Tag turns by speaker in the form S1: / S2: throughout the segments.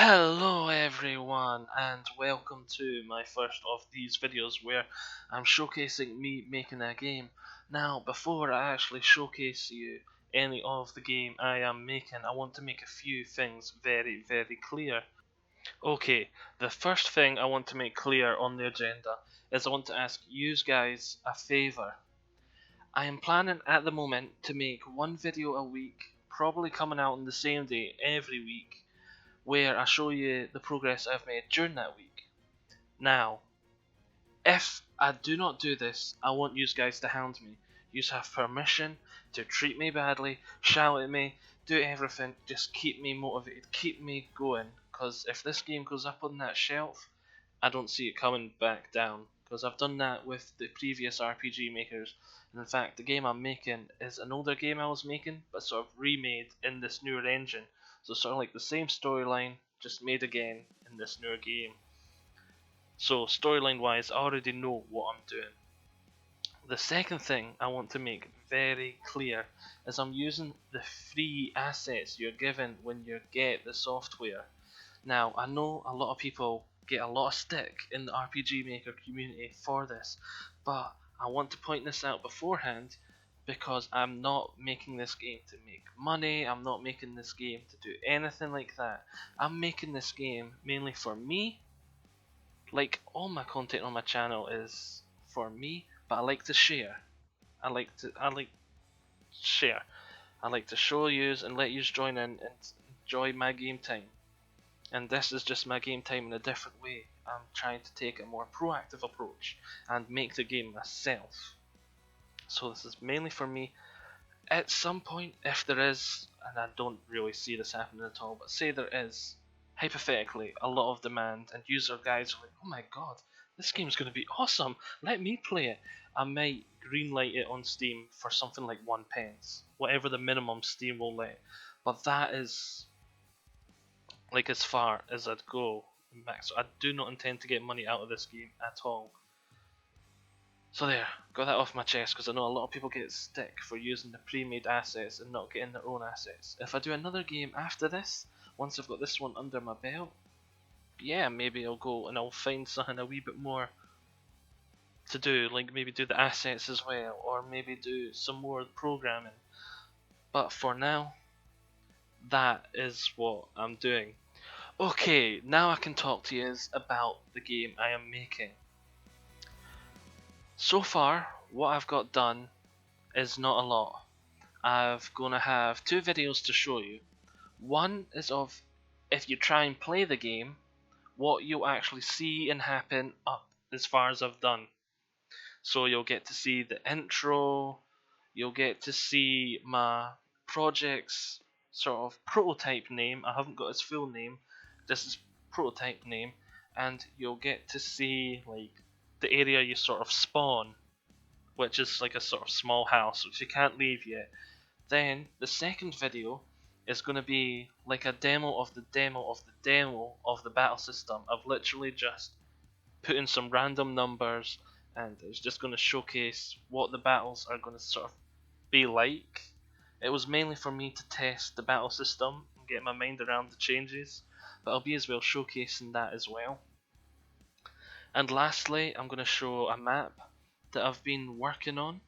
S1: Hello everyone and welcome to my first of these videos where I'm showcasing me making a game. Now before I actually showcase you any of the game I am making, I want to make a few things very clear. Okay, the first thing I want to make clear on the agenda is I want to ask you guys a favour. I am planning at the moment to make one video a week, probably coming out on the same day every week, where I show you the progress I've made during that week. Now, if I do not do this, I want you guys to hound me. You have permission to treat me badly, shout at me, do everything, just keep me motivated, keep me going. Because if this game goes up on that shelf, I don't see it coming back down. Because I've done that with the previous RPG makers. And in fact, the game I'm making is an older game I was making, but sort of remade in this newer engine. So sort of like the same storyline, just made again in this newer game. So storyline wise, I already know what I'm doing. The second thing I want to make very clear is I'm using the free assets you're given when you get the software. Now, I know a lot of people get a lot of stick in the RPG Maker community for this, but I want to point this out beforehand because I'm not making this game to make money, I'm not making this game to do anything like that. I'm making this game mainly for me. Like, all my content on my channel is for me, but I like to share. I like share. I like to show yous and let yous join in and enjoy my game time. And this is just my game time in a different way. I'm trying to take a more proactive approach and make the game myself. So this is mainly for me. At some point, if there is, and I don't really see this happening at all, but say there is, hypothetically, a lot of demand and user guys are like, oh my god, this game's going to be awesome, let me play it. I might greenlight it on Steam for something like 1 pence, whatever the minimum Steam will let. But that is like as far as I'd go max. So I do not intend to get money out of this game at all. So there, got that off my chest because I know a lot of people get stick for using the pre-made assets and not getting their own assets. If I do another game after this, once I've got this one under my belt, yeah, maybe I'll go and I'll find something a wee bit more to do, like maybe do the assets as well, or maybe do some more programming. But for now, that is what I'm doing. Okay, now I can talk to you about the game I am making. So far, what I've got done is not a lot. I'm gonna have two videos to show you. One is of if you try and play the game, what you'll actually see and happen up as far as I've done. So you'll get to see the intro, you'll get to see my project's sort of prototype name. I haven't got its full name, this is prototype name, and you'll get to see like the area you sort of spawn, which is like a sort of small house which you can't leave yet. Then the second video is going to be like a demo of the demo of the demo of the battle system. I've literally just put in some random numbers and it's just going to showcase what the battles are going to sort of be like. It was mainly for me to test the battle system and get my mind around the changes, but I'll be as well showcasing that as well. And lastly, I'm going to show a map that I've been working on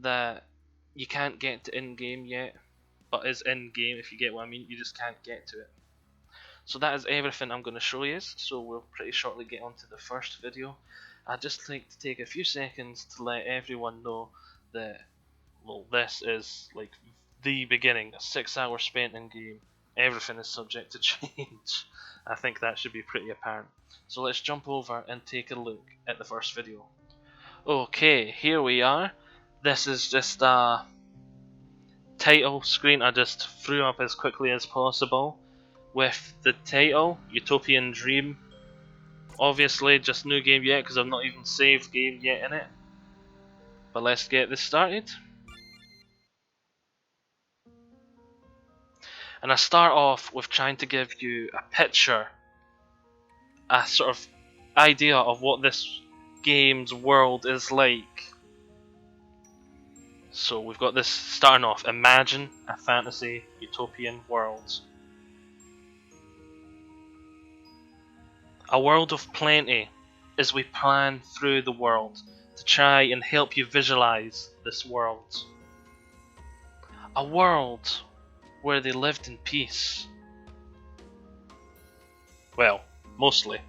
S1: that you can't get to in game yet, but is in game if you get what I mean. You just can't get to it. So that is everything I'm going to show you. So we'll pretty shortly get on to the first video. I'd just like to take a few seconds to let everyone know that, well, this is like the beginning. 6 hours spent in game. Everything is subject to change. I think that should be pretty apparent. So let's jump over and take a look at the first video. Okay, here we are. This is just a title screen I just threw up as quickly as possible with the title Utopian Dream. Obviously just new game yet because I've not even saved game yet in it, but let's get this started. And I start off with trying to give you a picture, a sort of idea of what this game's world is like. So we've got this starting off, imagine a fantasy utopian world. A world of plenty as we plan through the world to try and help you visualize this world. A world where they lived in peace. Well, mostly.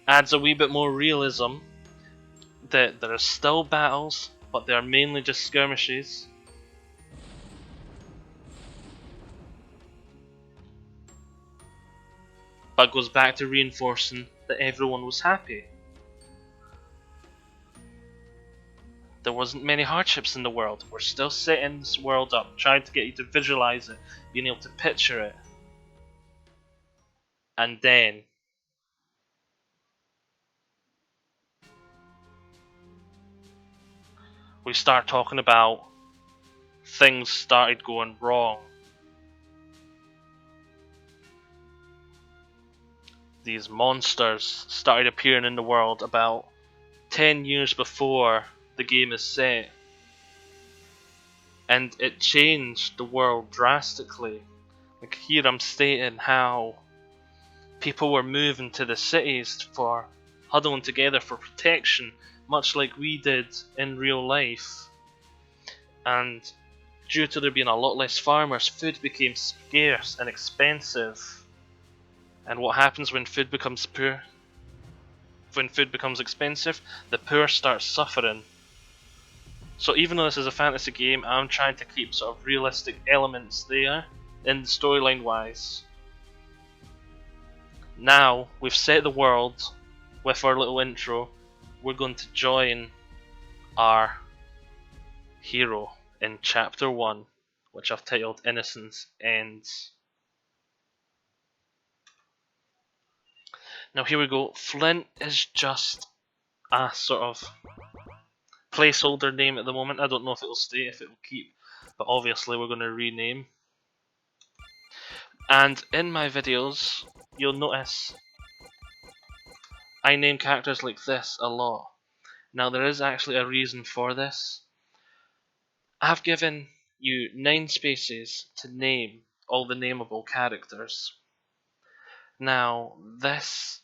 S1: Adds a wee bit more realism that there are still battles, but they are mainly just skirmishes. But goes back to reinforcing that everyone was happy. There wasn't many hardships in the world. We're still setting this world up, trying to get you to visualize it, being able to picture it. And then we start talking about things started going wrong. These monsters started appearing in the world about 10 years before the game is set. And it changed the world drastically. Like here I'm stating how people were moving to the cities for huddling together for protection, much like we did in real life. And due to there being a lot less farmers, food became scarce and expensive. And what happens when food becomes poor? When food becomes expensive, the poor start suffering. So even though this is a fantasy game, I'm trying to keep sort of realistic elements there in the storyline wise. Now we've set the world with our little intro, we're going to join our hero in chapter 1, which I've titled Innocence Ends. Now here we go. Flint is just a sort of placeholder name at the moment. I don't know if it will stay, if it will keep, but obviously we're going to rename. And in my videos, you'll notice I name characters like this a lot. Now there is actually a reason for this. I've given you 9 spaces to name all the nameable characters. Now that's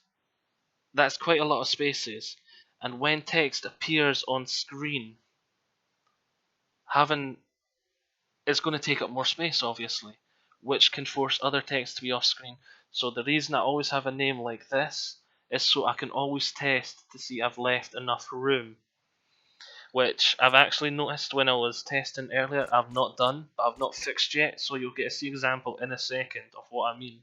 S1: quite a lot of spaces, and when text appears on screen, it's going to take up more space obviously, which can force other text to be off screen. So the reason I always have a name like this is so I can always test to see I've left enough room, which I've actually noticed when I was testing earlier I've not done, but I've not fixed yet, so you'll get to see an example in a second of what I mean.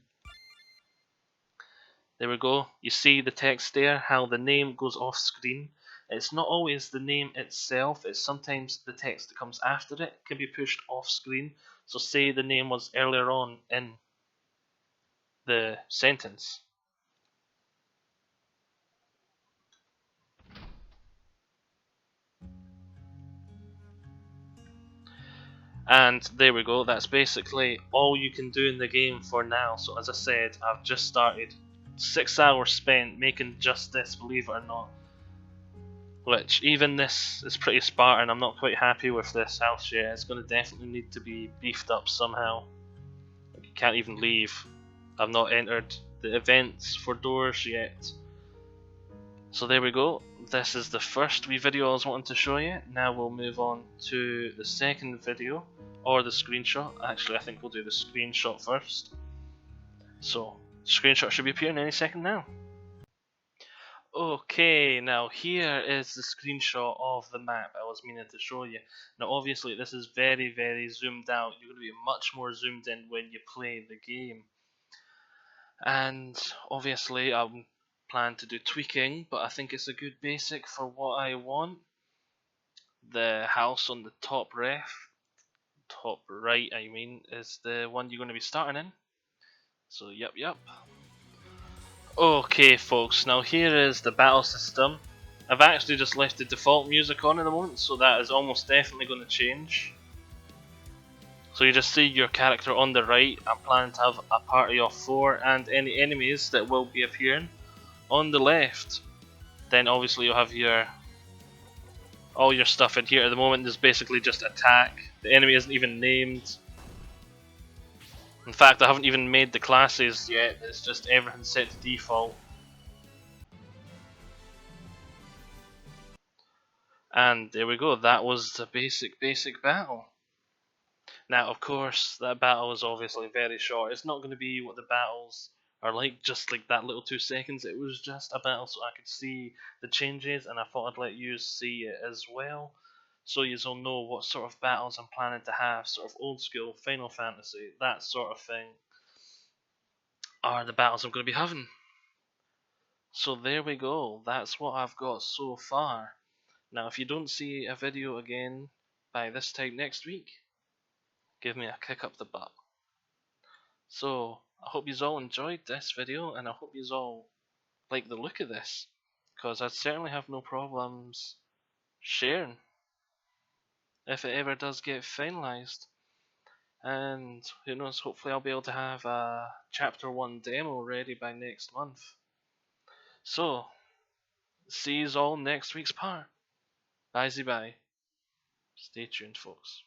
S1: There we go, you see the text there, how the name goes off screen. It's not always the name itself, it's sometimes the text that comes after it can be pushed off screen. So say the name was earlier on in the sentence. And there we go, that's basically all you can do in the game for now. So as I said, I've just started. 6 hours spent making just this, believe it or not. Which, even this is pretty Spartan. I'm not quite happy with this house yet. It's going to definitely need to be beefed up somehow. Like, you can't even leave. I've not entered the events for doors yet. So there we go. This is the first wee video I was wanting to show you. Now we'll move on to the second video, or the screenshot. Actually, I think we'll do the screenshot first. So, screenshot should be appearing any second now. Okay, now here is the screenshot of the map I was meaning to show you. Now obviously this is very, very zoomed out. You're going to be much more zoomed in when you play the game. And obviously I'm planning to do tweaking, but I think it's a good basic for what I want. The house on the top right I mean, is the one you're going to be starting in. So yep. Okay folks, now here is the battle system. I've actually just left the default music on at the moment, so that is almost definitely going to change. So you just see your character on the right. I'm planning to have a party of 4 and any enemies that will be appearing on the left. Then obviously you'll have your all your stuff in here. At the moment, there's basically just attack. The enemy isn't even named. In fact, I haven't even made the classes yet. It's just everything set to default. And there we go. That was the basic battle. Now, of course, that battle is obviously very short. It's not going to be what the battles are like, just like that little 2 seconds. It was just a battle so I could see the changes, and I thought I'd let you see it as well. So you'll know what sort of battles I'm planning to have, sort of old school, Final Fantasy, that sort of thing, are the battles I'm going to be having. So there we go. That's what I've got so far. Now, if you don't see a video again by this time next week, give me a kick up the butt. So, I hope you all enjoyed this video, and I hope you all like the look of this, because I certainly have no problems sharing if it ever does get finalised. And who knows, hopefully I'll be able to have a Chapter 1 demo ready by next month. So, see you all next week's part. Bye bye. Stay tuned, folks.